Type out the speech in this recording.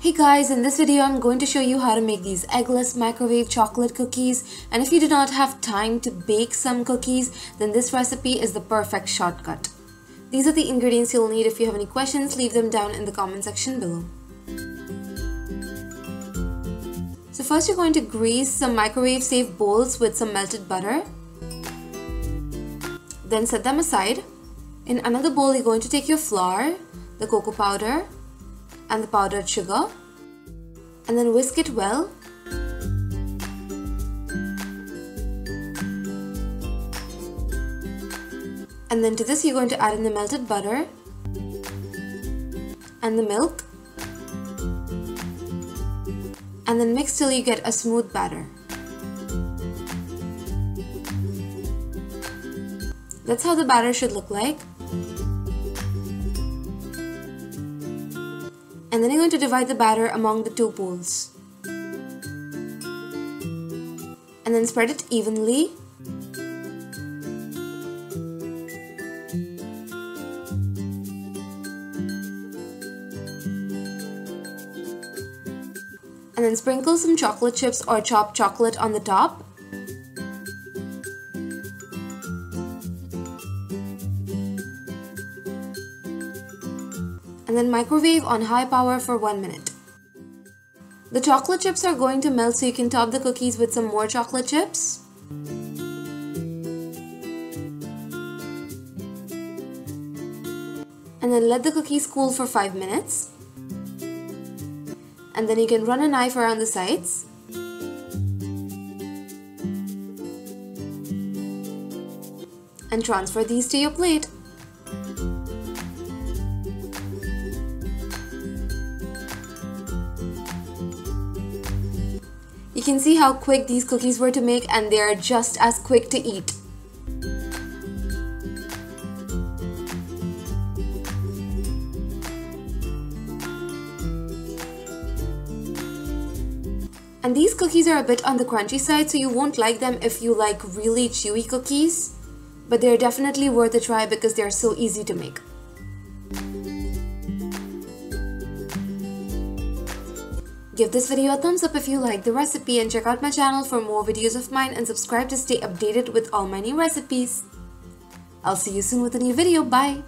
Hey guys, in this video I'm going to show you how to make these eggless microwave chocolate cookies, and if you do not have time to bake some cookies, then this recipe is the perfect shortcut. These are the ingredients you'll need. If you have any questions, leave them down in the comment section below. So first you're going to grease some microwave safe bowls with some melted butter. Then set them aside. In another bowl you're going to take your flour, the cocoa powder, and the powdered sugar, and then whisk it well. And then to this you're going to add in the melted butter and the milk, and then mix till you get a smooth batter. That's how the batter should look like. And then you're going to divide the batter among the two bowls. And then spread it evenly. And then sprinkle some chocolate chips or chopped chocolate on the top. And then microwave on high power for 1 minute. The chocolate chips are going to melt, so you can top the cookies with some more chocolate chips. And then let the cookies cool for 5 minutes. And then you can run a knife around the sides. And transfer these to your plate. You can see how quick these cookies were to make, and they are just as quick to eat. And these cookies are a bit on the crunchy side, so you won't like them if you like really chewy cookies, but they're definitely worth a try because they're so easy to make. Give this video a thumbs up if you like the recipe, and check out my channel for more videos of mine, and subscribe to stay updated with all my new recipes. I'll see you soon with a new video. Bye!